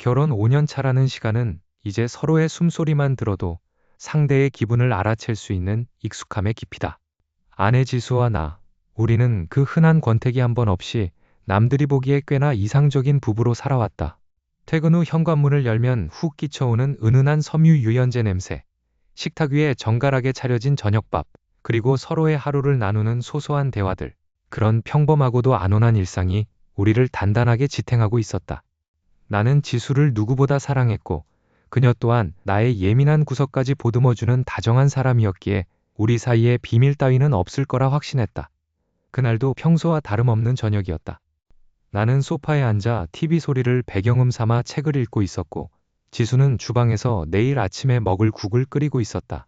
결혼 5년 차라는 시간은 이제 서로의 숨소리만 들어도 상대의 기분을 알아챌 수 있는 익숙함의 깊이다. 아내 지수와 나, 우리는 그 흔한 권태기 한 번 없이 남들이 보기에 꽤나 이상적인 부부로 살아왔다. 퇴근 후 현관문을 열면 훅 끼쳐오는 은은한 섬유 유연제 냄새, 식탁 위에 정갈하게 차려진 저녁밥, 그리고 서로의 하루를 나누는 소소한 대화들. 그런 평범하고도 안온한 일상이 우리를 단단하게 지탱하고 있었다. 나는 지수를 누구보다 사랑했고, 그녀 또한 나의 예민한 구석까지 보듬어주는 다정한 사람이었기에 우리 사이에 비밀 따위는 없을 거라 확신했다. 그날도 평소와 다름없는 저녁이었다. 나는 소파에 앉아 TV 소리를 배경음 삼아 책을 읽고 있었고, 지수는 주방에서 내일 아침에 먹을 국을 끓이고 있었다.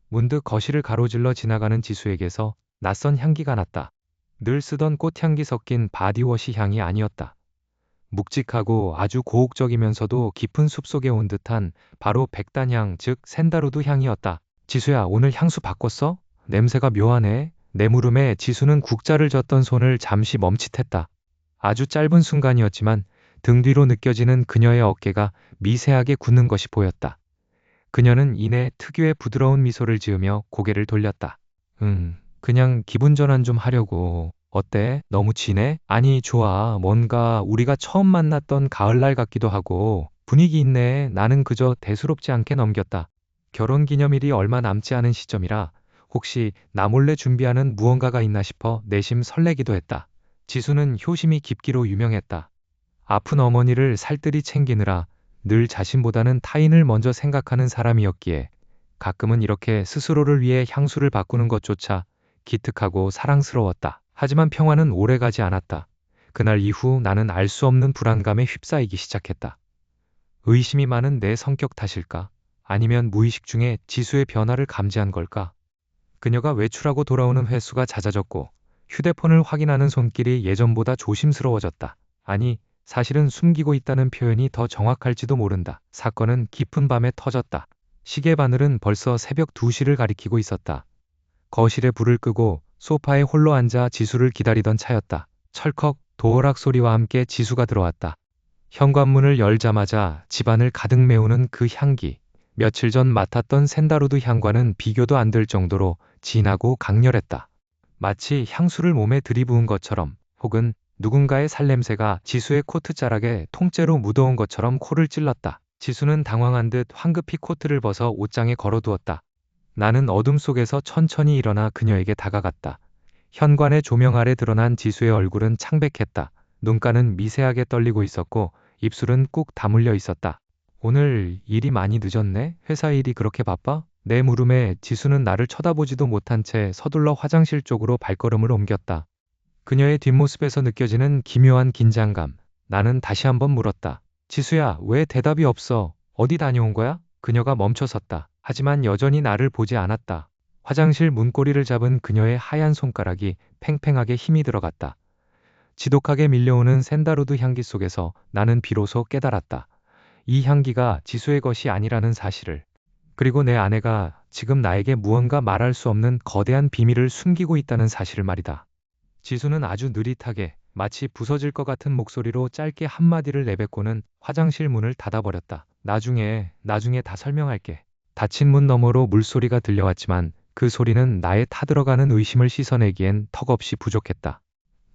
문득 거실을 가로질러 지나가는 지수에게서 낯선 향기가 났다. 늘 쓰던 꽃향기 섞인 바디워시 향이 아니었다. 묵직하고 아주 고혹적이면서도 깊은 숲속에 온 듯한 바로 백단향, 즉 샌다루드 향이었다. 지수야, 오늘 향수 바꿨어? 냄새가 묘하네. 내 물음에 지수는 국자를 젓던 손을 잠시 멈칫했다. 아주 짧은 순간이었지만 등 뒤로 느껴지는 그녀의 어깨가 미세하게 굳는 것이 보였다. 그녀는 이내 특유의 부드러운 미소를 지으며 고개를 돌렸다. 그냥 기분 전환 좀 하려고. 어때? 너무 지네? 아니, 좋아. 뭔가 우리가 처음 만났던 가을날 같기도 하고 분위기 있네. 나는 그저 대수롭지 않게 넘겼다. 결혼 기념일이 얼마 남지 않은 시점이라 혹시 나 몰래 준비하는 무언가가 있나 싶어 내심 설레기도 했다. 지수는 효심이 깊기로 유명했다. 아픈 어머니를 살뜰히 챙기느라 늘 자신보다는 타인을 먼저 생각하는 사람이었기에 가끔은 이렇게 스스로를 위해 향수를 바꾸는 것조차 기특하고 사랑스러웠다. 하지만 평화는 오래가지 않았다. 그날 이후 나는 알 수 없는 불안감에 휩싸이기 시작했다. 의심이 많은 내 성격 탓일까? 아니면 무의식 중에 지수의 변화를 감지한 걸까? 그녀가 외출하고 돌아오는 횟수가 잦아졌고 휴대폰을 확인하는 손길이 예전보다 조심스러워졌다. 아니, 사실은 숨기고 있다는 표현이 더 정확할지도 모른다. 사건은 깊은 밤에 터졌다. 시계 바늘은 벌써 새벽 2시를 가리키고 있었다. 거실에 불을 끄고 소파에 홀로 앉아 지수를 기다리던 차였다. 철컥 도어락 소리와 함께 지수가 들어왔다. 현관문을 열자마자 집안을 가득 메우는 그 향기. 며칠 전 맡았던 샌다루드 향과는 비교도 안 될 정도로 진하고 강렬했다. 마치 향수를 몸에 들이부은 것처럼, 혹은 누군가의 살냄새가 지수의 코트 자락에 통째로 묻어온 것처럼 코를 찔렀다. 지수는 당황한 듯 황급히 코트를 벗어 옷장에 걸어두었다. 나는 어둠 속에서 천천히 일어나 그녀에게 다가갔다. 현관의 조명 아래 드러난 지수의 얼굴은 창백했다. 눈가는 미세하게 떨리고 있었고 입술은 꾹 다물려 있었다. 오늘 일이 많이 늦었네? 회사 일이 그렇게 바빠? 내 물음에 지수는 나를 쳐다보지도 못한 채 서둘러 화장실 쪽으로 발걸음을 옮겼다. 그녀의 뒷모습에서 느껴지는 기묘한 긴장감. 나는 다시 한번 물었다. 지수야, 왜 대답이 없어? 어디 다녀온 거야? 그녀가 멈춰섰다. 하지만 여전히 나를 보지 않았다. 화장실 문고리를 잡은 그녀의 하얀 손가락이 팽팽하게 힘이 들어갔다. 지독하게 밀려오는 샌다루드 향기 속에서 나는 비로소 깨달았다. 이 향기가 지수의 것이 아니라는 사실을. 그리고 내 아내가 지금 나에게 무언가 말할 수 없는 거대한 비밀을 숨기고 있다는 사실을 말이다. 지수는 아주 느릿하게, 마치 부서질 것 같은 목소리로 짧게 한마디를 내뱉고는 화장실 문을 닫아버렸다. 나중에 다 설명할게. 닫힌 문 너머로 물소리가 들려왔지만 그 소리는 나의 타들어가는 의심을 씻어내기엔 턱없이 부족했다.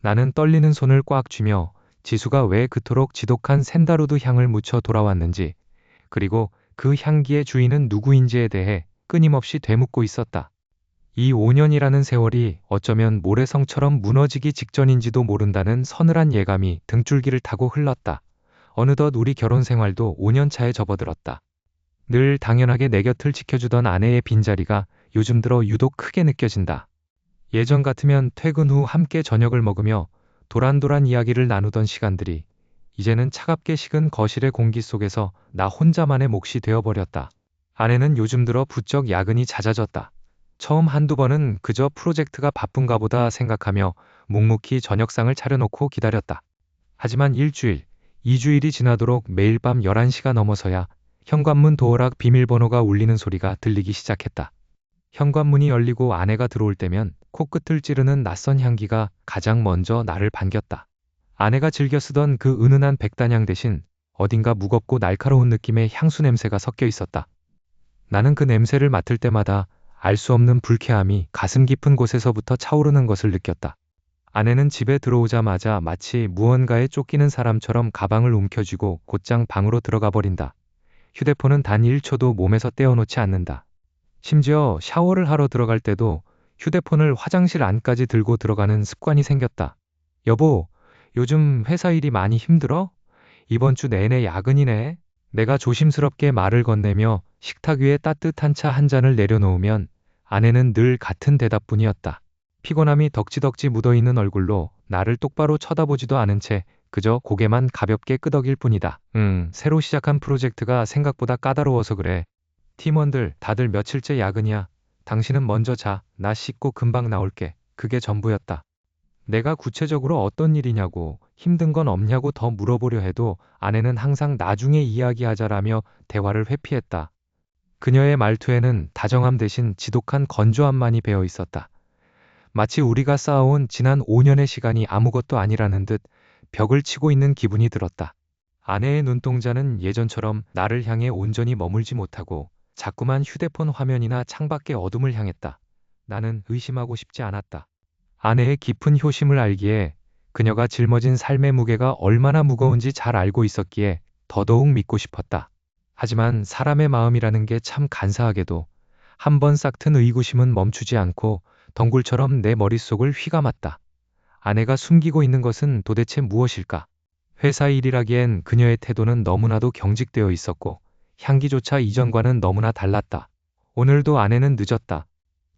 나는 떨리는 손을 꽉 쥐며 지수가 왜 그토록 지독한 샌다루드 향을 묻혀 돌아왔는지, 그리고 그 향기의 주인은 누구인지에 대해 끊임없이 되묻고 있었다. 이 5년이라는 세월이 어쩌면 모래성처럼 무너지기 직전인지도 모른다는 서늘한 예감이 등줄기를 타고 흘렀다. 어느덧 우리 결혼 생활도 5년 차에 접어들었다. 늘 당연하게 내 곁을 지켜주던 아내의 빈자리가 요즘 들어 유독 크게 느껴진다. 예전 같으면 퇴근 후 함께 저녁을 먹으며 도란도란 이야기를 나누던 시간들이 이제는 차갑게 식은 거실의 공기 속에서 나 혼자만의 몫이 되어버렸다. 아내는 요즘 들어 부쩍 야근이 잦아졌다. 처음 한두 번은 그저 프로젝트가 바쁜가 보다 생각하며 묵묵히 저녁상을 차려놓고 기다렸다. 하지만 일주일, 2주일이 지나도록 매일 밤 11시가 넘어서야 현관문 도어락 비밀번호가 울리는 소리가 들리기 시작했다. 현관문이 열리고 아내가 들어올 때면 코끝을 찌르는 낯선 향기가 가장 먼저 나를 반겼다. 아내가 즐겨 쓰던 그 은은한 백단향 대신 어딘가 무겁고 날카로운 느낌의 향수 냄새가 섞여 있었다. 나는 그 냄새를 맡을 때마다 알 수 없는 불쾌함이 가슴 깊은 곳에서부터 차오르는 것을 느꼈다. 아내는 집에 들어오자마자 마치 무언가에 쫓기는 사람처럼 가방을 움켜쥐고 곧장 방으로 들어가 버린다. 휴대폰은 단 1초도 몸에서 떼어놓지 않는다. 심지어 샤워를 하러 들어갈 때도 휴대폰을 화장실 안까지 들고 들어가는 습관이 생겼다. 여보, 요즘 회사 일이 많이 힘들어? 이번 주 내내 야근이네. 내가 조심스럽게 말을 건네며 식탁 위에 따뜻한 차 한 잔을 내려놓으면 아내는 늘 같은 대답뿐이었다. 피곤함이 덕지덕지 묻어있는 얼굴로 나를 똑바로 쳐다보지도 않은 채 그저 고개만 가볍게 끄덕일 뿐이다. 새로 시작한 프로젝트가 생각보다 까다로워서 그래. 팀원들 다들 며칠째 야근이야. 당신은 먼저 자. 나 씻고 금방 나올게. 그게 전부였다. 내가 구체적으로 어떤 일이냐고, 힘든 건 없냐고 더 물어보려 해도 아내는 항상 나중에 이야기하자라며 대화를 회피했다. 그녀의 말투에는 다정함 대신 지독한 건조함만이 배어 있었다. 마치 우리가 쌓아온 지난 5년의 시간이 아무것도 아니라는 듯 벽을 치고 있는 기분이 들었다. 아내의 눈동자는 예전처럼 나를 향해 온전히 머물지 못하고 자꾸만 휴대폰 화면이나 창밖의 어둠을 향했다. 나는 의심하고 싶지 않았다. 아내의 깊은 효심을 알기에, 그녀가 짊어진 삶의 무게가 얼마나 무거운지 잘 알고 있었기에 더더욱 믿고 싶었다. 하지만 사람의 마음이라는 게 참 간사하게도 한 번 싹튼 의구심은 멈추지 않고 덩굴처럼 내 머릿속을 휘감았다. 아내가 숨기고 있는 것은 도대체 무엇일까? 회사 일이라기엔 그녀의 태도는 너무나도 경직되어 있었고 향기조차 이전과는 너무나 달랐다. 오늘도 아내는 늦었다.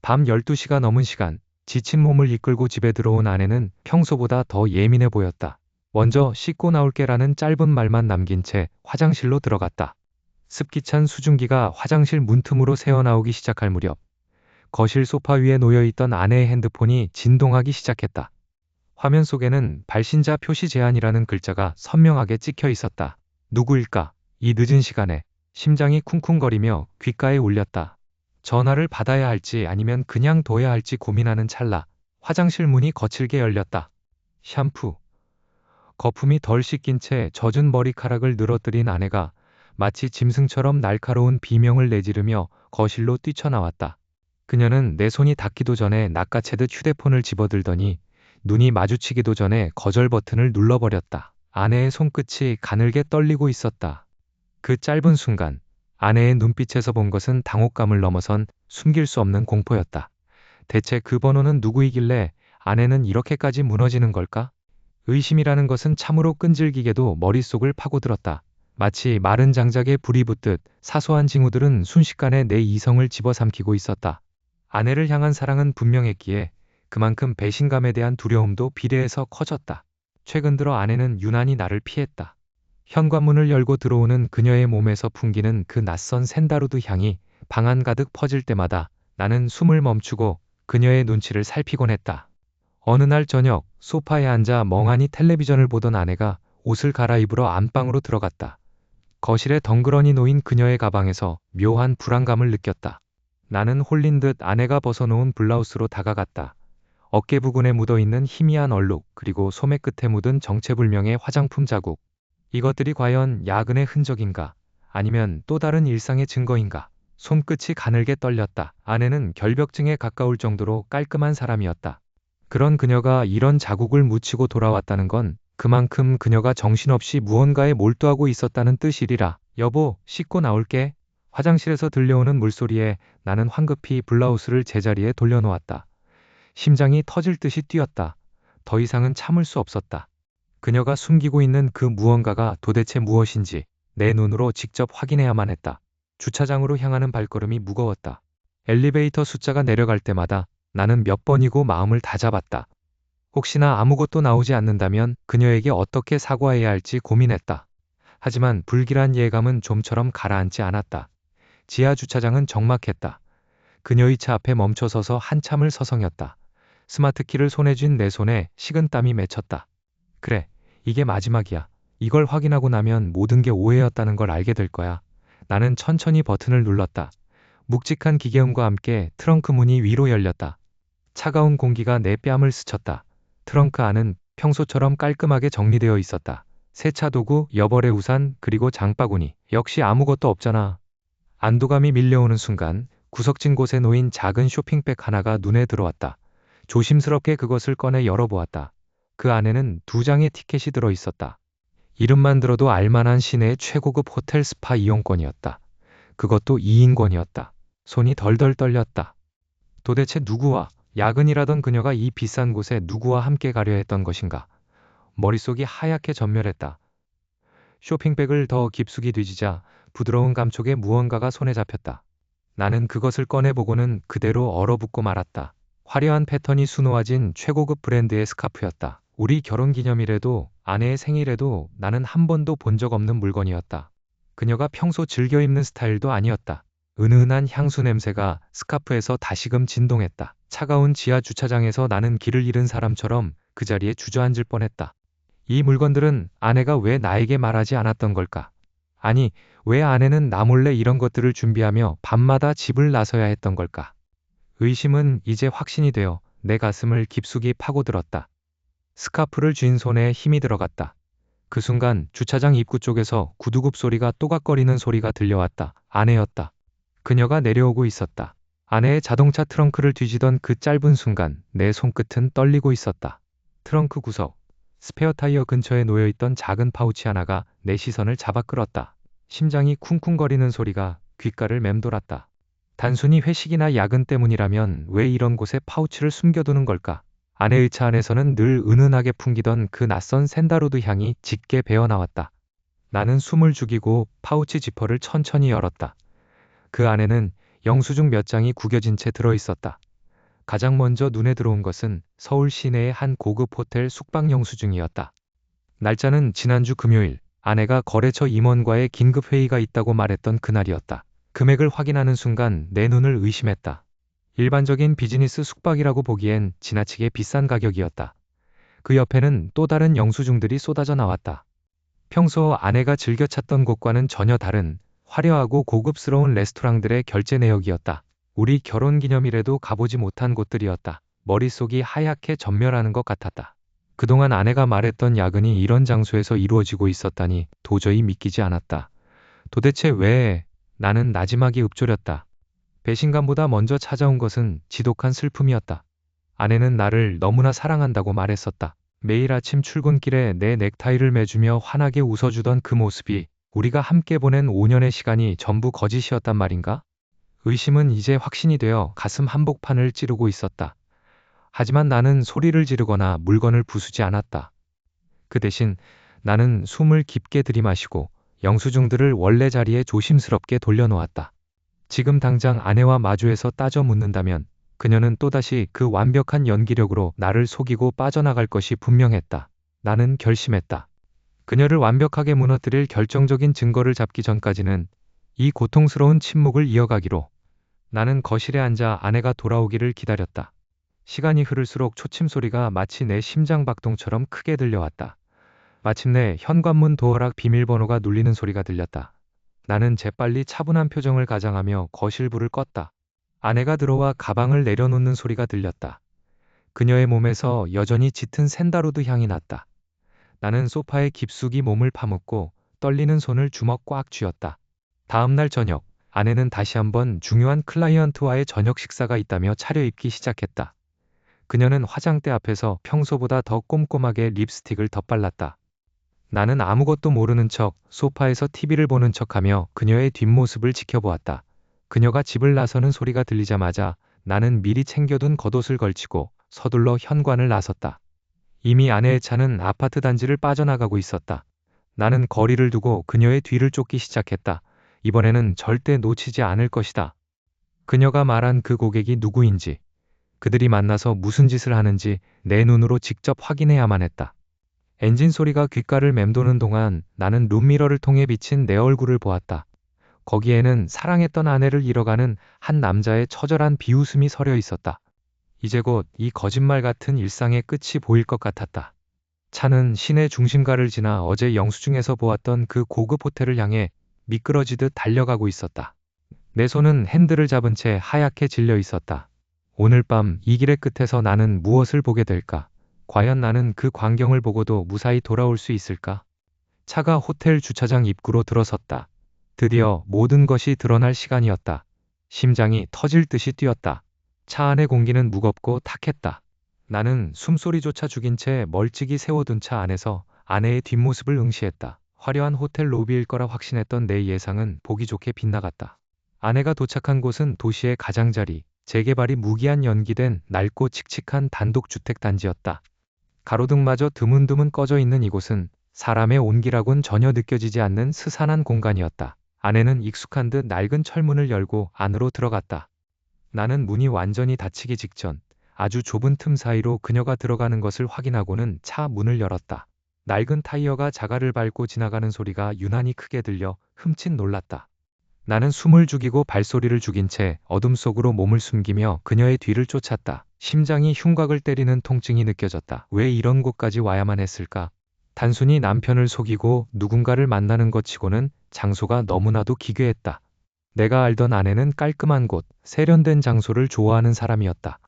밤 12시가 넘은 시간, 지친 몸을 이끌고 집에 들어온 아내는 평소보다 더 예민해 보였다. 먼저 씻고 나올게라는 짧은 말만 남긴 채 화장실로 들어갔다. 습기찬 수증기가 화장실 문틈으로 새어나오기 시작할 무렵, 거실 소파 위에 놓여있던 아내의 핸드폰이 진동하기 시작했다. 화면 속에는 발신자 표시 제한이라는 글자가 선명하게 찍혀 있었다. 누구일까? 이 늦은 시간에. 심장이 쿵쿵거리며 귓가에 울렸다. 전화를 받아야 할지 아니면 그냥 둬야 할지 고민하는 찰나 화장실 문이 거칠게 열렸다. 샴푸. 거품이 덜 씻긴 채 젖은 머리카락을 늘어뜨린 아내가 마치 짐승처럼 날카로운 비명을 내지르며 거실로 뛰쳐나왔다. 그녀는 내 손이 닿기도 전에 낚아채듯 휴대폰을 집어들더니 눈이 마주치기도 전에 거절 버튼을 눌러버렸다. 아내의 손끝이 가늘게 떨리고 있었다. 그 짧은 순간 아내의 눈빛에서 본 것은 당혹감을 넘어선 숨길 수 없는 공포였다. 대체 그 번호는 누구이길래 아내는 이렇게까지 무너지는 걸까? 의심이라는 것은 참으로 끈질기게도 머릿속을 파고들었다. 마치 마른 장작에 불이 붙듯 사소한 징후들은 순식간에 내 이성을 집어삼키고 있었다. 아내를 향한 사랑은 분명했기에 그만큼 배신감에 대한 두려움도 비례해서 커졌다. 최근 들어 아내는 유난히 나를 피했다. 현관문을 열고 들어오는 그녀의 몸에서 풍기는 그 낯선 샌다루드 향이 방 안 가득 퍼질 때마다 나는 숨을 멈추고 그녀의 눈치를 살피곤 했다. 어느 날 저녁 소파에 앉아 멍하니 텔레비전을 보던 아내가 옷을 갈아입으러 안방으로 들어갔다. 거실에 덩그러니 놓인 그녀의 가방에서 묘한 불안감을 느꼈다. 나는 홀린 듯 아내가 벗어놓은 블라우스로 다가갔다. 어깨 부근에 묻어있는 희미한 얼룩, 그리고 소매 끝에 묻은 정체불명의 화장품 자국. 이것들이 과연 야근의 흔적인가? 아니면 또 다른 일상의 증거인가? 손끝이 가늘게 떨렸다. 아내는 결벽증에 가까울 정도로 깔끔한 사람이었다. 그런 그녀가 이런 자국을 묻히고 돌아왔다는 건 그만큼 그녀가 정신없이 무언가에 몰두하고 있었다는 뜻이리라. 여보, 씻고 나올게. 화장실에서 들려오는 물소리에 나는 황급히 블라우스를 제자리에 돌려놓았다. 심장이 터질 듯이 뛰었다. 더 이상은 참을 수 없었다. 그녀가 숨기고 있는 그 무언가가 도대체 무엇인지 내 눈으로 직접 확인해야만 했다. 주차장으로 향하는 발걸음이 무거웠다. 엘리베이터 숫자가 내려갈 때마다 나는 몇 번이고 마음을 다잡았다. 혹시나 아무것도 나오지 않는다면 그녀에게 어떻게 사과해야 할지 고민했다. 하지만 불길한 예감은 좀처럼 가라앉지 않았다. 지하 주차장은 적막했다. 그녀의 차 앞에 멈춰서서 한참을 서성였다. 스마트키를 손에 쥔 내 손에 식은땀이 맺혔다. 그래, 이게 마지막이야. 이걸 확인하고 나면 모든 게 오해였다는 걸 알게 될 거야. 나는 천천히 버튼을 눌렀다. 묵직한 기계음과 함께 트렁크 문이 위로 열렸다. 차가운 공기가 내 뺨을 스쳤다. 트렁크 안은 평소처럼 깔끔하게 정리되어 있었다. 세차 도구, 여벌의 우산, 그리고 장바구니. 역시 아무것도 없잖아. 안도감이 밀려오는 순간 구석진 곳에 놓인 작은 쇼핑백 하나가 눈에 들어왔다. 조심스럽게 그것을 꺼내 열어보았다. 그 안에는 2장의 티켓이 들어 있었다. 이름만 들어도 알만한 시내의 최고급 호텔 스파 이용권이었다. 그것도 2인권이었다. 손이 덜덜 떨렸다. 도대체 누구와, 야근이라던 그녀가 이 비싼 곳에 누구와 함께 가려 했던 것인가? 머릿속이 하얗게 전멸했다. 쇼핑백을 더 깊숙이 뒤지자 부드러운 감촉의 무언가가 손에 잡혔다. 나는 그것을 꺼내보고는 그대로 얼어붙고 말았다. 화려한 패턴이 수놓아진 최고급 브랜드의 스카프였다. 우리 결혼기념일에도 아내의 생일에도 나는 한 번도 본 적 없는 물건이었다. 그녀가 평소 즐겨 입는 스타일도 아니었다. 은은한 향수 냄새가 스카프에서 다시금 진동했다. 차가운 지하 주차장에서 나는 길을 잃은 사람처럼 그 자리에 주저앉을 뻔했다. 이 물건들은 아내가 왜 나에게 말하지 않았던 걸까? 아니, 왜 아내는 나 몰래 이런 것들을 준비하며 밤마다 집을 나서야 했던 걸까? 의심은 이제 확신이 되어 내 가슴을 깊숙이 파고들었다. 스카프를 쥔 손에 힘이 들어갔다. 그 순간 주차장 입구 쪽에서 구두굽 소리가 또각거리는 소리가 들려왔다. 아내였다. 그녀가 내려오고 있었다. 아내의 자동차 트렁크를 뒤지던 그 짧은 순간 내 손끝은 떨리고 있었다. 트렁크 구석, 스페어 타이어 근처에 놓여있던 작은 파우치 하나가 내 시선을 잡아 끌었다. 심장이 쿵쿵거리는 소리가 귓가를 맴돌았다. 단순히 회식이나 야근 때문이라면 왜 이런 곳에 파우치를 숨겨두는 걸까? 아내의 차 안에서는 늘 은은하게 풍기던 그 낯선 샌다로드 향이 짙게 배어나왔다. 나는 숨을 죽이고 파우치 지퍼를 천천히 열었다. 그 안에는 영수증 몇 장이 구겨진 채 들어있었다. 가장 먼저 눈에 들어온 것은 서울 시내의 한 고급 호텔 숙박 영수증이었다. 날짜는 지난주 금요일, 아내가 거래처 임원과의 긴급 회의가 있다고 말했던 그날이었다. 금액을 확인하는 순간 내 눈을 의심했다. 일반적인 비즈니스 숙박이라고 보기엔 지나치게 비싼 가격이었다. 그 옆에는 또 다른 영수증들이 쏟아져 나왔다. 평소 아내가 즐겨 찾던 곳과는 전혀 다른 화려하고 고급스러운 레스토랑들의 결제 내역이었다. 우리 결혼기념일에도 가보지 못한 곳들이었다. 머릿속이 하얗게 전멸하는 것 같았다. 그동안 아내가 말했던 야근이 이런 장소에서 이루어지고 있었다니 도저히 믿기지 않았다. 도대체 왜? 나는 나지막이 읊조렸다. 배신감보다 먼저 찾아온 것은 지독한 슬픔이었다. 아내는 나를 너무나 사랑한다고 말했었다. 매일 아침 출근길에 내 넥타이를 매주며 환하게 웃어주던 그 모습이 우리가 함께 보낸 5년의 시간이 전부 거짓이었단 말인가? 의심은 이제 확신이 되어 가슴 한복판을 찌르고 있었다. 하지만 나는 소리를 지르거나 물건을 부수지 않았다. 그 대신 나는 숨을 깊게 들이마시고 영수증들을 원래 자리에 조심스럽게 돌려놓았다. 지금 당장 아내와 마주해서 따져 묻는다면 그녀는 또다시 그 완벽한 연기력으로 나를 속이고 빠져나갈 것이 분명했다. 나는 결심했다. 그녀를 완벽하게 무너뜨릴 결정적인 증거를 잡기 전까지는 이 고통스러운 침묵을 이어가기로. 나는 거실에 앉아 아내가 돌아오기를 기다렸다. 시간이 흐를수록 초침 소리가 마치 내 심장 박동처럼 크게 들려왔다. 마침내 현관문 도어락 비밀번호가 눌리는 소리가 들렸다. 나는 재빨리 차분한 표정을 가장하며 거실 불을 껐다. 아내가 들어와 가방을 내려놓는 소리가 들렸다. 그녀의 몸에서 여전히 짙은 샌다로드 향이 났다. 나는 소파에 깊숙이 몸을 파묻고 떨리는 손을 주먹 꽉 쥐었다. 다음 날 저녁, 아내는 다시 한번 중요한 클라이언트와의 저녁 식사가 있다며 차려입기 시작했다. 그녀는 화장대 앞에서 평소보다 더 꼼꼼하게 립스틱을 덧발랐다. 나는 아무것도 모르는 척 소파에서 TV를 보는 척하며 그녀의 뒷모습을 지켜보았다. 그녀가 집을 나서는 소리가 들리자마자 나는 미리 챙겨둔 겉옷을 걸치고 서둘러 현관을 나섰다. 이미 아내의 차는 아파트 단지를 빠져나가고 있었다. 나는 거리를 두고 그녀의 뒤를 쫓기 시작했다. 이번에는 절대 놓치지 않을 것이다. 그녀가 말한 그 고객이 누구인지, 그들이 만나서 무슨 짓을 하는지 내 눈으로 직접 확인해야만 했다. 엔진 소리가 귓가를 맴도는 동안 나는 룸미러를 통해 비친 내 얼굴을 보았다. 거기에는 사랑했던 아내를 잃어가는 한 남자의 처절한 비웃음이 서려 있었다. 이제 곧 이 거짓말 같은 일상의 끝이 보일 것 같았다. 차는 시내 중심가를 지나 어제 영수증에서 보았던 그 고급 호텔을 향해 미끄러지듯 달려가고 있었다. 내 손은 핸들을 잡은 채 하얗게 질려 있었다. 오늘 밤 이 길의 끝에서 나는 무엇을 보게 될까? 과연 나는 그 광경을 보고도 무사히 돌아올 수 있을까? 차가 호텔 주차장 입구로 들어섰다. 드디어 모든 것이 드러날 시간이었다. 심장이 터질 듯이 뛰었다. 차 안의 공기는 무겁고 탁했다. 나는 숨소리조차 죽인 채 멀찍이 세워둔 차 안에서 아내의 뒷모습을 응시했다. 화려한 호텔 로비일 거라 확신했던 내 예상은 보기 좋게 빗나갔다. 아내가 도착한 곳은 도시의 가장자리, 재개발이 무기한 연기된 낡고 칙칙한 단독주택 단지였다. 가로등마저 드문드문 꺼져 있는 이곳은 사람의 온기라곤 전혀 느껴지지 않는 스산한 공간이었다. 아내는 익숙한 듯 낡은 철문을 열고 안으로 들어갔다. 나는 문이 완전히 닫히기 직전 아주 좁은 틈 사이로 그녀가 들어가는 것을 확인하고는 차 문을 열었다. 낡은 타이어가 자갈을 밟고 지나가는 소리가 유난히 크게 들려 흠칫 놀랐다. 나는 숨을 죽이고 발소리를 죽인 채 어둠 속으로 몸을 숨기며 그녀의 뒤를 쫓았다. 심장이 흉곽을 때리는 통증이 느껴졌다. 왜 이런 곳까지 와야만 했을까? 단순히 남편을 속이고 누군가를 만나는 것 치고는 장소가 너무나도 기괴했다. 내가 알던 아내는 깔끔한 곳, 세련된 장소를 좋아하는 사람이었다.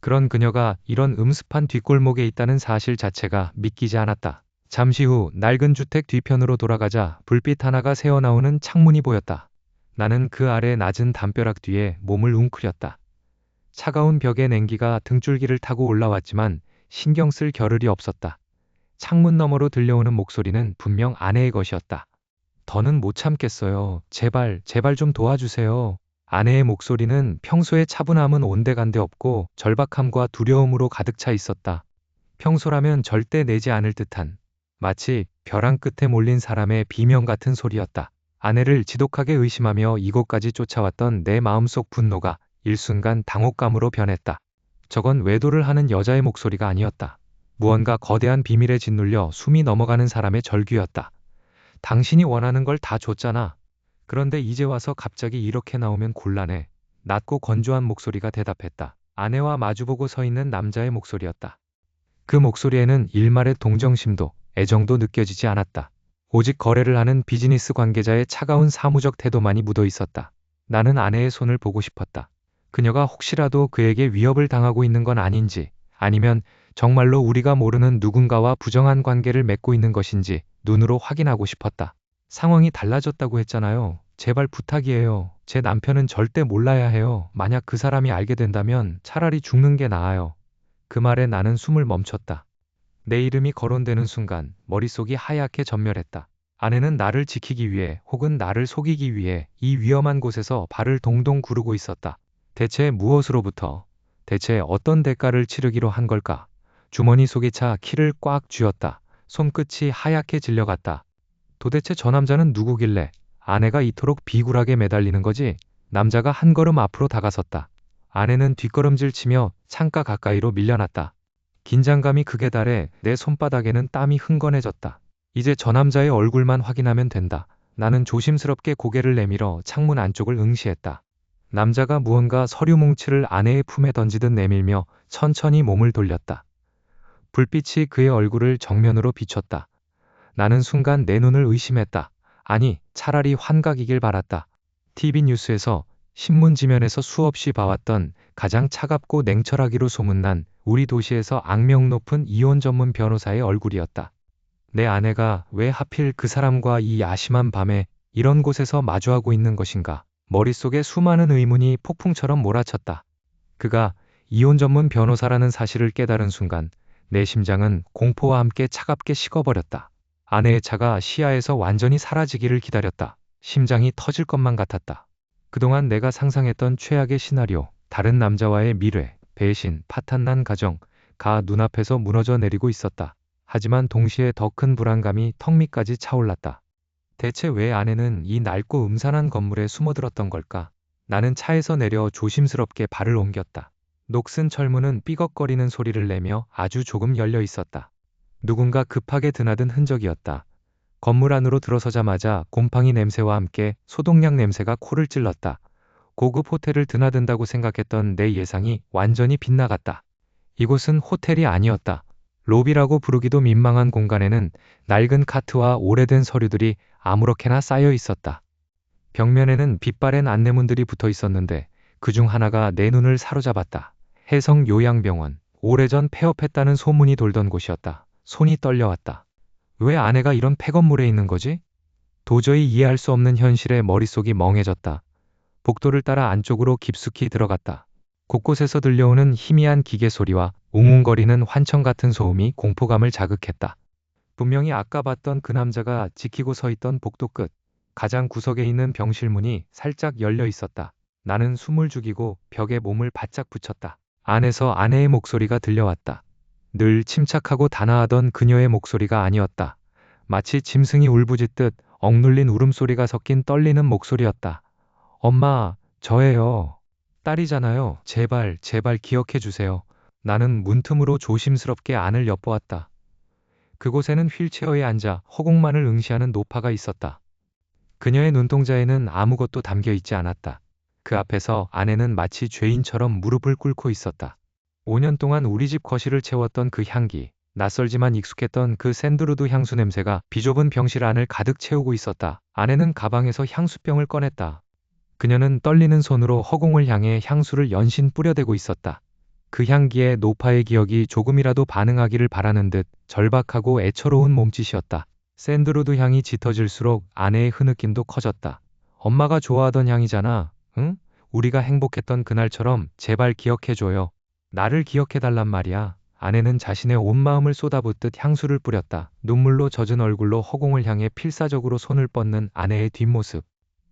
그런 그녀가 이런 음습한 뒷골목에 있다는 사실 자체가 믿기지 않았다. 잠시 후 낡은 주택 뒤편으로 돌아가자 불빛 하나가 새어나오는 창문이 보였다. 나는 그 아래 낮은 담벼락 뒤에 몸을 웅크렸다. 차가운 벽의 냉기가 등줄기를 타고 올라왔지만 신경 쓸 겨를이 없었다. 창문 너머로 들려오는 목소리는 분명 아내의 것이었다. 더는 못 참겠어요. 제발, 제발 좀 도와주세요. 아내의 목소리는 평소의 차분함은 온데간데 없고 절박함과 두려움으로 가득 차 있었다. 평소라면 절대 내지 않을 듯한 마치 벼랑 끝에 몰린 사람의 비명 같은 소리였다. 아내를 지독하게 의심하며 이곳까지 쫓아왔던 내 마음속 분노가 일순간 당혹감으로 변했다. 저건 외도를 하는 여자의 목소리가 아니었다. 무언가 거대한 비밀에 짓눌려 숨이 넘어가는 사람의 절규였다. 당신이 원하는 걸 다 줬잖아. 그런데 이제 와서 갑자기 이렇게 나오면 곤란해. 낮고 건조한 목소리가 대답했다. 아내와 마주보고 서 있는 남자의 목소리였다. 그 목소리에는 일말의 동정심도 애정도 느껴지지 않았다. 오직 거래를 하는 비즈니스 관계자의 차가운 사무적 태도만이 묻어 있었다. 나는 아내의 손을 보고 싶었다. 그녀가 혹시라도 그에게 위협을 당하고 있는 건 아닌지, 아니면 정말로 우리가 모르는 누군가와 부정한 관계를 맺고 있는 것인지 눈으로 확인하고 싶었다. 상황이 달라졌다고 했잖아요. 제발 부탁이에요. 제 남편은 절대 몰라야 해요. 만약 그 사람이 알게 된다면 차라리 죽는 게 나아요. 그 말에 나는 숨을 멈췄다. 내 이름이 거론되는 순간 머릿속이 하얗게 전멸했다. 아내는 나를 지키기 위해 혹은 나를 속이기 위해 이 위험한 곳에서 발을 동동 구르고 있었다. 대체 무엇으로부터, 대체 어떤 대가를 치르기로 한 걸까? 주머니 속에 차 키를 꽉 쥐었다. 손끝이 하얗게 질려갔다. 도대체 저 남자는 누구길래 아내가 이토록 비굴하게 매달리는 거지? 남자가 한 걸음 앞으로 다가섰다. 아내는 뒷걸음질 치며 창가 가까이로 밀려났다. 긴장감이 극에 달해 내 손바닥에는 땀이 흥건해졌다. 이제 저 남자의 얼굴만 확인하면 된다. 나는 조심스럽게 고개를 내밀어 창문 안쪽을 응시했다. 남자가 무언가 서류 뭉치를 아내의 품에 던지듯 내밀며 천천히 몸을 돌렸다. 불빛이 그의 얼굴을 정면으로 비췄다. 나는 순간 내 눈을 의심했다. 아니, 차라리 환각이길 바랐다. TV 뉴스에서 신문 지면에서 수없이 봐왔던 가장 차갑고 냉철하기로 소문난 우리 도시에서 악명 높은 이혼 전문 변호사의 얼굴이었다. 내 아내가 왜 하필 그 사람과 이 야심한 밤에 이런 곳에서 마주하고 있는 것인가? 머릿속에 수많은 의문이 폭풍처럼 몰아쳤다. 그가 이혼 전문 변호사라는 사실을 깨달은 순간 내 심장은 공포와 함께 차갑게 식어버렸다. 아내의 차가 시야에서 완전히 사라지기를 기다렸다. 심장이 터질 것만 같았다. 그동안 내가 상상했던 최악의 시나리오, 다른 남자와의 미래, 배신, 파탄난 가정, 가 눈앞에서 무너져 내리고 있었다. 하지만 동시에 더 큰 불안감이 턱 밑까지 차올랐다. 대체 왜 아내는 이 낡고 음산한 건물에 숨어들었던 걸까? 나는 차에서 내려 조심스럽게 발을 옮겼다. 녹슨 철문은 삐걱거리는 소리를 내며 아주 조금 열려 있었다. 누군가 급하게 드나든 흔적이었다. 건물 안으로 들어서자마자 곰팡이 냄새와 함께 소독약 냄새가 코를 찔렀다. 고급 호텔을 드나든다고 생각했던 내 예상이 완전히 빗나갔다. 이곳은 호텔이 아니었다. 로비라고 부르기도 민망한 공간에는 낡은 카트와 오래된 서류들이 아무렇게나 쌓여 있었다. 벽면에는 빛바랜 안내문들이 붙어 있었는데 그중 하나가 내 눈을 사로잡았다. 해성요양병원, 오래전 폐업했다는 소문이 돌던 곳이었다. 손이 떨려왔다. 왜 아내가 이런 폐건물에 있는 거지? 도저히 이해할 수 없는 현실에 머릿속이 멍해졌다. 복도를 따라 안쪽으로 깊숙이 들어갔다. 곳곳에서 들려오는 희미한 기계 소리와 웅웅거리는 환청 같은 소음이 공포감을 자극했다. 분명히 아까 봤던 그 남자가 지키고 서 있던 복도 끝, 가장 구석에 있는 병실 문이 살짝 열려 있었다. 나는 숨을 죽이고 벽에 몸을 바짝 붙였다. 안에서 아내의 목소리가 들려왔다. 늘 침착하고 단아하던 그녀의 목소리가 아니었다. 마치 짐승이 울부짖듯 억눌린 울음소리가 섞인 떨리는 목소리였다. 엄마, 저예요. 딸이잖아요. 제발, 제발 기억해 주세요. 나는 문틈으로 조심스럽게 안을 엿보았다. 그곳에는 휠체어에 앉아 허공만을 응시하는 노파가 있었다. 그녀의 눈동자에는 아무것도 담겨 있지 않았다. 그 앞에서 아내는 마치 죄인처럼 무릎을 꿇고 있었다. 5년 동안 우리 집 거실을 채웠던 그 향기, 낯설지만 익숙했던 그 샌드루드 향수 냄새가 비좁은 병실 안을 가득 채우고 있었다. 아내는 가방에서 향수병을 꺼냈다. 그녀는 떨리는 손으로 허공을 향해 향수를 연신 뿌려대고 있었다. 그 향기에 노파의 기억이 조금이라도 반응하기를 바라는 듯 절박하고 애처로운 몸짓이었다. 샌드루드 향이 짙어질수록 아내의 흐느낌도 커졌다. 엄마가 좋아하던 향이잖아. 응? 우리가 행복했던 그날처럼 제발 기억해줘요. 나를 기억해달란 말이야. 아내는 자신의 온 마음을 쏟아붓듯 향수를 뿌렸다. 눈물로 젖은 얼굴로 허공을 향해 필사적으로 손을 뻗는 아내의 뒷모습.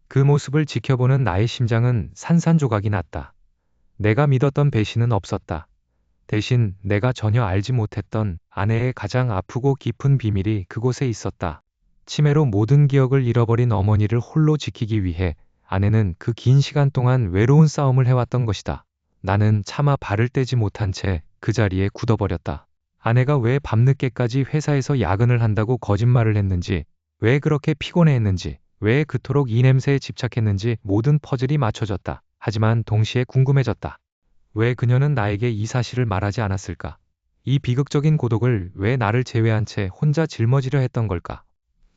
그 모습을 지켜보는 나의 심장은 산산조각이 났다. 내가 믿었던 배신은 없었다. 대신 내가 전혀 알지 못했던 아내의 가장 아프고 깊은 비밀이 그곳에 있었다. 치매로 모든 기억을 잃어버린 어머니를 홀로 지키기 위해 아내는 그 긴 시간 동안 외로운 싸움을 해왔던 것이다. 나는 차마 발을 떼지 못한 채 그 자리에 굳어버렸다. 아내가 왜 밤늦게까지 회사에서 야근을 한다고 거짓말을 했는지, 왜 그렇게 피곤해했는지, 왜 그토록 이 냄새에 집착했는지 모든 퍼즐이 맞춰졌다. 하지만 동시에 궁금해졌다. 왜 그녀는 나에게 이 사실을 말하지 않았을까? 이 비극적인 고독을 왜 나를 제외한 채 혼자 짊어지려 했던 걸까?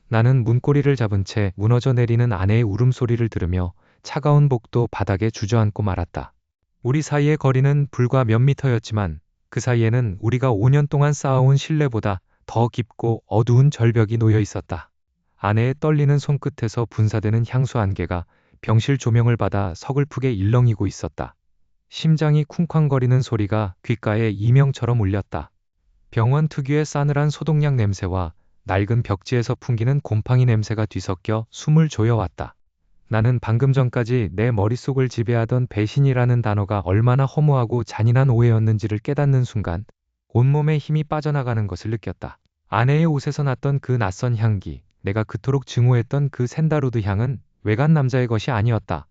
나는 문고리를 잡은 채 무너져 내리는 아내의 울음소리를 들으며 차가운 복도 바닥에 주저앉고 말았다. 우리 사이의 거리는 불과 몇 미터였지만 그 사이에는 우리가 5년 동안 쌓아온 신뢰보다 더 깊고 어두운 절벽이 놓여 있었다. 아내의 떨리는 손끝에서 분사되는 향수 안개가 병실 조명을 받아 서글프게 일렁이고 있었다. 심장이 쿵쾅거리는 소리가 귓가에 이명처럼 울렸다. 병원 특유의 싸늘한 소독약 냄새와 낡은 벽지에서 풍기는 곰팡이 냄새가 뒤섞여 숨을 조여왔다. 나는 방금 전까지 내 머릿속을 지배하던 배신이라는 단어가 얼마나 허무하고 잔인한 오해였는지를 깨닫는 순간 온몸에 힘이 빠져나가는 것을 느꼈다. 아내의 옷에서 났던 그 낯선 향기, 내가 그토록 증오했던 그 샌다루드 향은 외간 남자의 것이 아니었다.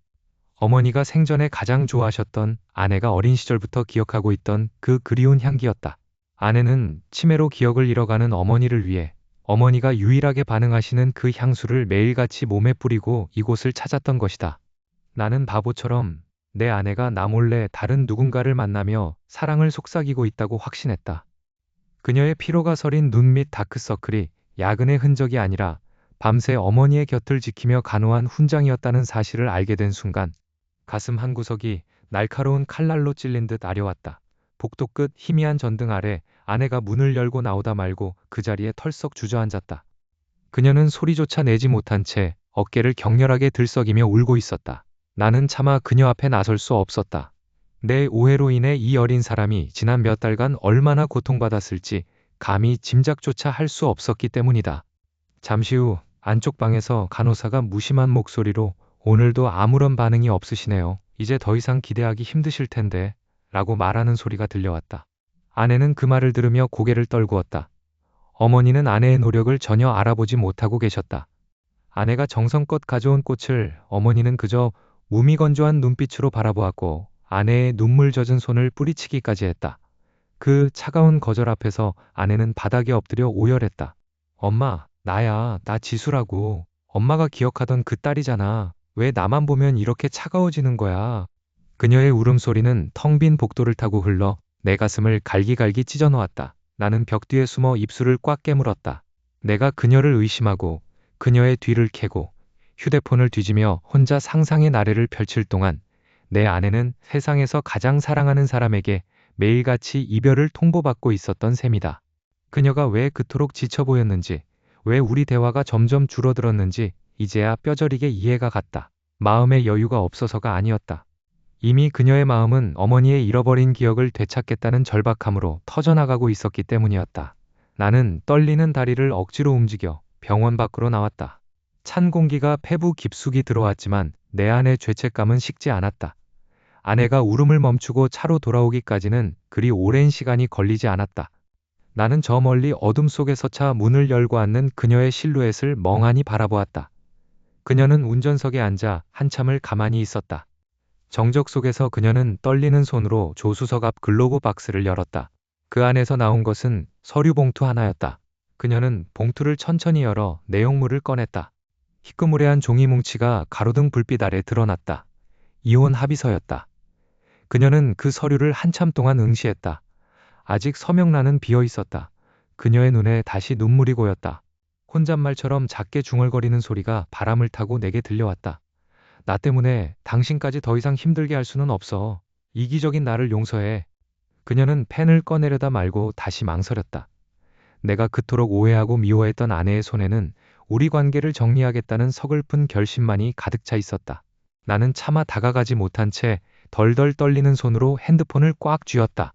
어머니가 생전에 가장 좋아하셨던, 아내가 어린 시절부터 기억하고 있던 그 그리운 향기였다. 아내는 치매로 기억을 잃어가는 어머니를 위해 어머니가 유일하게 반응하시는 그 향수를 매일같이 몸에 뿌리고 이곳을 찾았던 것이다. 나는 바보처럼 내 아내가 나 몰래 다른 누군가를 만나며 사랑을 속삭이고 있다고 확신했다. 그녀의 피로가 서린 눈 밑 다크서클이 야근의 흔적이 아니라 밤새 어머니의 곁을 지키며 간호한 훈장이었다는 사실을 알게 된 순간 가슴 한구석이 날카로운 칼날로 찔린 듯 아려왔다. 복도 끝 희미한 전등 아래 아내가 문을 열고 나오다 말고 그 자리에 털썩 주저앉았다. 그녀는 소리조차 내지 못한 채 어깨를 격렬하게 들썩이며 울고 있었다. 나는 차마 그녀 앞에 나설 수 없었다. 내 오해로 인해 이 어린 사람이 지난 몇 달간 얼마나 고통받았을지 감히 짐작조차 할 수 없었기 때문이다. 잠시 후 안쪽 방에서 간호사가 무심한 목소리로 오늘도 아무런 반응이 없으시네요. 이제 더 이상 기대하기 힘드실 텐데 라고 말하는 소리가 들려왔다. 아내는 그 말을 들으며 고개를 떨구었다. 어머니는 아내의 노력을 전혀 알아보지 못하고 계셨다. 아내가 정성껏 가져온 꽃을 어머니는 그저 무미건조한 눈빛으로 바라보았고 아내의 눈물 젖은 손을 뿌리치기까지 했다. 그 차가운 거절 앞에서 아내는 바닥에 엎드려 오열했다. 엄마, 나야, 나 지수라고. 엄마가 기억하던 그 딸이잖아. 왜 나만 보면 이렇게 차가워지는 거야? 그녀의 울음소리는 텅 빈 복도를 타고 흘러 내 가슴을 갈기갈기 찢어놓았다. 나는 벽 뒤에 숨어 입술을 꽉 깨물었다. 내가 그녀를 의심하고 그녀의 뒤를 캐고 휴대폰을 뒤지며 혼자 상상의 나래를 펼칠 동안 내 아내는 세상에서 가장 사랑하는 사람에게 매일같이 이별을 통보받고 있었던 셈이다. 그녀가 왜 그토록 지쳐 보였는지, 왜 우리 대화가 점점 줄어들었는지 이제야 뼈저리게 이해가 갔다. 마음의 여유가 없어서가 아니었다. 이미 그녀의 마음은 어머니의 잃어버린 기억을 되찾겠다는 절박함으로 터져나가고 있었기 때문이었다. 나는 떨리는 다리를 억지로 움직여 병원 밖으로 나왔다. 찬 공기가 폐부 깊숙이 들어왔지만 내 안의 죄책감은 식지 않았다. 아내가 울음을 멈추고 차로 돌아오기까지는 그리 오랜 시간이 걸리지 않았다. 나는 저 멀리 어둠 속에서 차 문을 열고 앉는 그녀의 실루엣을 멍하니 바라보았다. 그녀는 운전석에 앉아 한참을 가만히 있었다. 정적 속에서 그녀는 떨리는 손으로 조수석 앞 글로브 박스를 열었다. 그 안에서 나온 것은 서류 봉투 하나였다. 그녀는 봉투를 천천히 열어 내용물을 꺼냈다. 희끄무레한 종이 뭉치가 가로등 불빛 아래 드러났다. 이혼 합의서였다. 그녀는 그 서류를 한참 동안 응시했다. 아직 서명란은 비어 있었다. 그녀의 눈에 다시 눈물이 고였다. 혼잣말처럼 작게 중얼거리는 소리가 바람을 타고 내게 들려왔다. 나 때문에 당신까지 더 이상 힘들게 할 수는 없어. 이기적인 나를 용서해. 그녀는 펜을 꺼내려다 말고 다시 망설였다. 내가 그토록 오해하고 미워했던 아내의 손에는 우리 관계를 정리하겠다는 서글픈 결심만이 가득 차 있었다. 나는 차마 다가가지 못한 채 덜덜 떨리는 손으로 핸드폰을 꽉 쥐었다.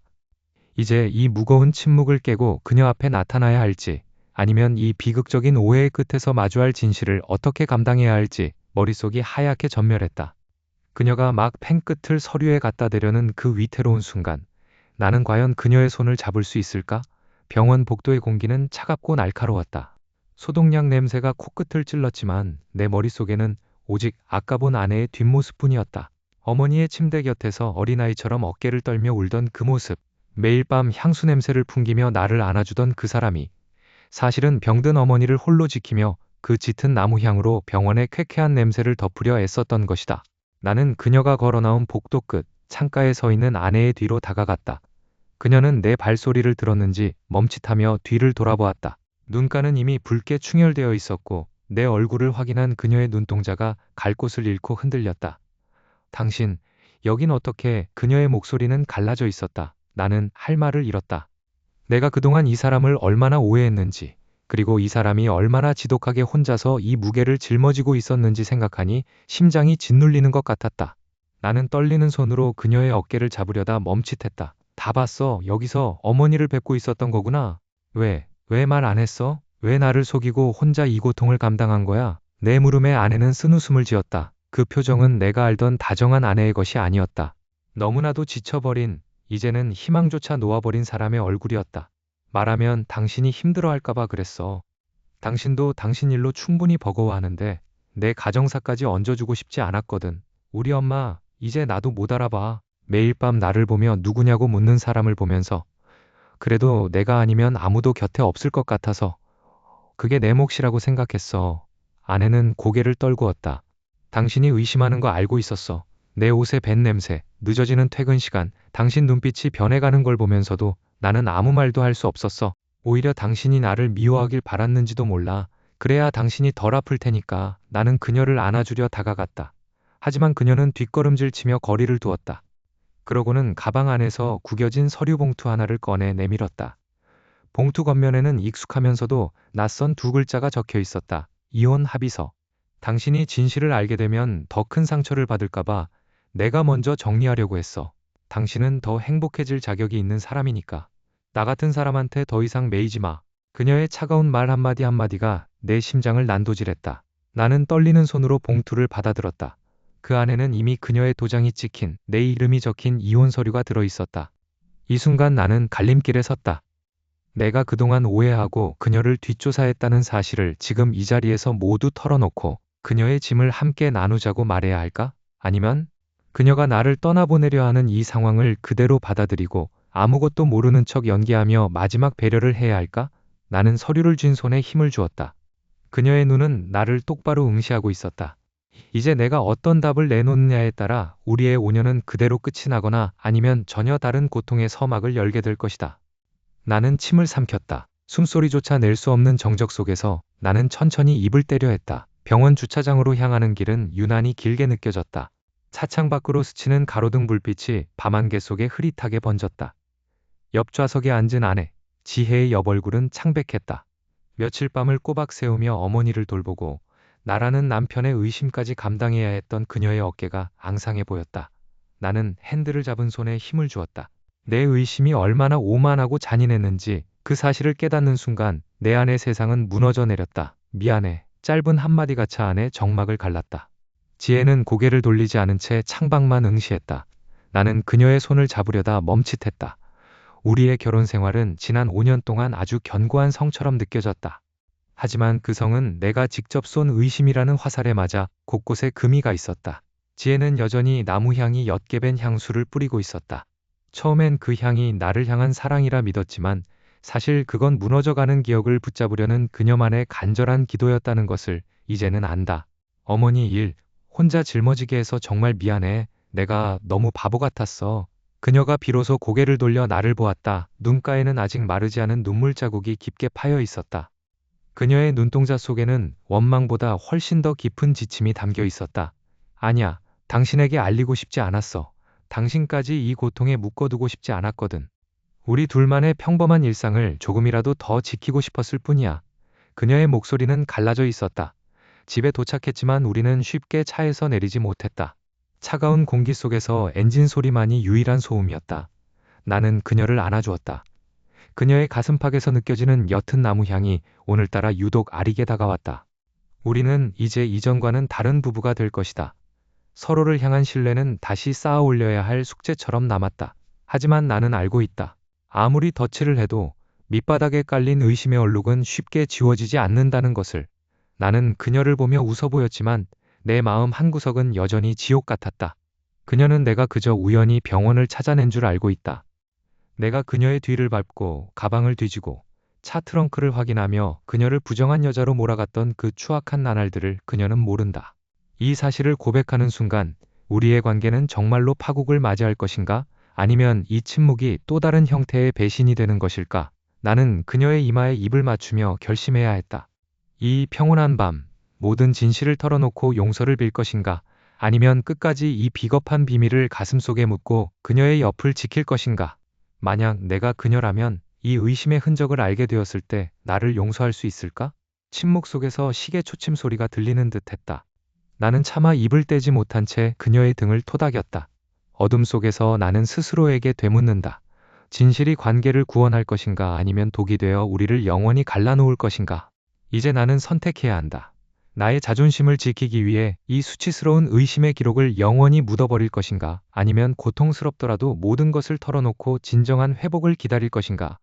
이제 이 무거운 침묵을 깨고 그녀 앞에 나타나야 할지, 아니면 이 비극적인 오해의 끝에서 마주할 진실을 어떻게 감당해야 할지 머릿속이 하얗게 전멸했다. 그녀가 막 펜끝을 서류에 갖다 대려는 그 위태로운 순간, 나는 과연 그녀의 손을 잡을 수 있을까? 병원 복도의 공기는 차갑고 날카로웠다. 소독약 냄새가 코끝을 찔렀지만 내 머릿속에는 오직 아까 본 아내의 뒷모습뿐이었다. 어머니의 침대 곁에서 어린아이처럼 어깨를 떨며 울던 그 모습, 매일 밤 향수 냄새를 풍기며 나를 안아주던 그 사람이 사실은 병든 어머니를 홀로 지키며 그 짙은 나무 향으로 병원의 쾌쾌한 냄새를 덮으려 애썼던 것이다. 나는 그녀가 걸어나온 복도 끝 창가에 서 있는 아내의 뒤로 다가갔다. 그녀는 내 발소리를 들었는지 멈칫하며 뒤를 돌아보았다. 눈가는 이미 붉게 충혈되어 있었고 내 얼굴을 확인한 그녀의 눈동자가 갈 곳을 잃고 흔들렸다. 당신, 여긴 어떻게? 그녀의 목소리는 갈라져 있었다. 나는 할 말을 잃었다. 내가 그동안 이 사람을 얼마나 오해했는지, 그리고 이 사람이 얼마나 지독하게 혼자서 이 무게를 짊어지고 있었는지 생각하니 심장이 짓눌리는 것 같았다. 나는 떨리는 손으로 그녀의 어깨를 잡으려다 멈칫했다. 다 봤어. 여기서 어머니를 뵙고 있었던 거구나. 왜 말 안 했어? 왜 나를 속이고 혼자 이 고통을 감당한 거야? 내 물음에 아내는 쓴웃음을 지었다. 그 표정은 내가 알던 다정한 아내의 것이 아니었다. 너무나도 지쳐버린, 이제는 희망조차 놓아버린 사람의 얼굴이었다. 말하면 당신이 힘들어할까봐 그랬어. 당신도 당신 일로 충분히 버거워하는데 내 가정사까지 얹어주고 싶지 않았거든. 우리 엄마, 이제 나도 못 알아봐. 매일 밤 나를 보며 누구냐고 묻는 사람을 보면서 그래도 내가 아니면 아무도 곁에 없을 것 같아서 그게 내 몫이라고 생각했어. 아내는 고개를 떨구었다. 당신이 의심하는 거 알고 있었어. 내 옷에 밴 냄새, 늦어지는 퇴근 시간, 당신 눈빛이 변해가는 걸 보면서도 나는 아무 말도 할 수 없었어. 오히려 당신이 나를 미워하길 바랐는지도 몰라. 그래야 당신이 덜 아플 테니까. 나는 그녀를 안아주려 다가갔다. 하지만 그녀는 뒷걸음질 치며 거리를 두었다. 그러고는 가방 안에서 구겨진 서류 봉투 하나를 꺼내 내밀었다. 봉투 겉면에는 익숙하면서도 낯선 두 글자가 적혀 있었다. 이혼 합의서. 당신이 진실을 알게 되면 더 큰 상처를 받을까봐 내가 먼저 정리하려고 했어. 당신은 더 행복해질 자격이 있는 사람이니까. 나 같은 사람한테 더 이상 매이지 마. 그녀의 차가운 말 한마디 한마디가 내 심장을 난도질했다. 나는 떨리는 손으로 봉투를 받아들었다. 그 안에는 이미 그녀의 도장이 찍힌 내 이름이 적힌 이혼 서류가 들어있었다. 이 순간 나는 갈림길에 섰다. 내가 그동안 오해하고 그녀를 뒷조사했다는 사실을 지금 이 자리에서 모두 털어놓고 그녀의 짐을 함께 나누자고 말해야 할까? 아니면 그녀가 나를 떠나보내려 하는 이 상황을 그대로 받아들이고 아무것도 모르는 척 연기하며 마지막 배려를 해야 할까? 나는 서류를 쥔 손에 힘을 주었다. 그녀의 눈은 나를 똑바로 응시하고 있었다. 이제 내가 어떤 답을 내놓느냐에 따라 우리의 5년은 그대로 끝이 나거나 아니면 전혀 다른 고통의 서막을 열게 될 것이다. 나는 침을 삼켰다. 숨소리조차 낼 수 없는 정적 속에서 나는 천천히 입을 때려 했다. 병원 주차장으로 향하는 길은 유난히 길게 느껴졌다. 차창 밖으로 스치는 가로등 불빛이 밤안개 속에 흐릿하게 번졌다. 옆 좌석에 앉은 아내, 지혜의 옆 얼굴은 창백했다. 며칠 밤을 꼬박 새우며 어머니를 돌보고 나라는 남편의 의심까지 감당해야 했던 그녀의 어깨가 앙상해 보였다. 나는 핸들을 잡은 손에 힘을 주었다. 내 의심이 얼마나 오만하고 잔인했는지 그 사실을 깨닫는 순간 내 안의 세상은 무너져 내렸다. 미안해. 짧은 한마디가 차 안에 정막을 갈랐다. 지혜는 고개를 돌리지 않은 채 창밖만 응시했다. 나는 그녀의 손을 잡으려다 멈칫했다. 우리의 결혼 생활은 지난 5년 동안 아주 견고한 성처럼 느껴졌다. 하지만 그 성은 내가 직접 쏜 의심이라는 화살에 맞아 곳곳에 금이가 있었다. 지혜는 여전히 나무 향이 옅게 밴 향수를 뿌리고 있었다. 처음엔 그 향이 나를 향한 사랑이라 믿었지만 사실 그건 무너져가는 기억을 붙잡으려는 그녀만의 간절한 기도였다는 것을 이제는 안다. 어머니 일, 혼자 짊어지게 해서 정말 미안해. 내가 너무 바보 같았어. 그녀가 비로소 고개를 돌려 나를 보았다. 눈가에는 아직 마르지 않은 눈물 자국이 깊게 파여 있었다. 그녀의 눈동자 속에는 원망보다 훨씬 더 깊은 지침이 담겨 있었다. 아니야, 당신에게 알리고 싶지 않았어. 당신까지 이 고통에 묶어두고 싶지 않았거든. 우리 둘만의 평범한 일상을 조금이라도 더 지키고 싶었을 뿐이야. 그녀의 목소리는 갈라져 있었다. 집에 도착했지만 우리는 쉽게 차에서 내리지 못했다. 차가운 공기 속에서 엔진 소리만이 유일한 소음이었다. 나는 그녀를 안아주었다. 그녀의 가슴팍에서 느껴지는 옅은 나무 향이 오늘따라 유독 아리게 다가왔다. 우리는 이제 이전과는 다른 부부가 될 것이다. 서로를 향한 신뢰는 다시 쌓아 올려야 할 숙제처럼 남았다. 하지만 나는 알고 있다. 아무리 덧칠을 해도 밑바닥에 깔린 의심의 얼룩은 쉽게 지워지지 않는다는 것을. 나는 그녀를 보며 웃어 보였지만 내 마음 한구석은 여전히 지옥 같았다. 그녀는 내가 그저 우연히 병원을 찾아낸 줄 알고 있다. 내가 그녀의 뒤를 밟고 가방을 뒤지고 차 트렁크를 확인하며 그녀를 부정한 여자로 몰아갔던 그 추악한 나날들을 그녀는 모른다. 이 사실을 고백하는 순간 우리의 관계는 정말로 파국을 맞이할 것인가? 아니면 이 침묵이 또 다른 형태의 배신이 되는 것일까? 나는 그녀의 이마에 입을 맞추며 결심해야 했다. 이 평온한 밤, 모든 진실을 털어놓고 용서를 빌 것인가? 아니면 끝까지 이 비겁한 비밀을 가슴속에 묻고 그녀의 옆을 지킬 것인가? 만약 내가 그녀라면 이 의심의 흔적을 알게 되었을 때 나를 용서할 수 있을까? 침묵 속에서 시계 초침 소리가 들리는 듯 했다. 나는 차마 입을 떼지 못한 채 그녀의 등을 토닥였다. 어둠 속에서 나는 스스로에게 되묻는다. 진실이 관계를 구원할 것인가 아니면 독이 되어 우리를 영원히 갈라놓을 것인가? 이제 나는 선택해야 한다. 나의 자존심을 지키기 위해 이 수치스러운 의심의 기록을 영원히 묻어버릴 것인가? 아니면 고통스럽더라도 모든 것을 털어놓고 진정한 회복을 기다릴 것인가?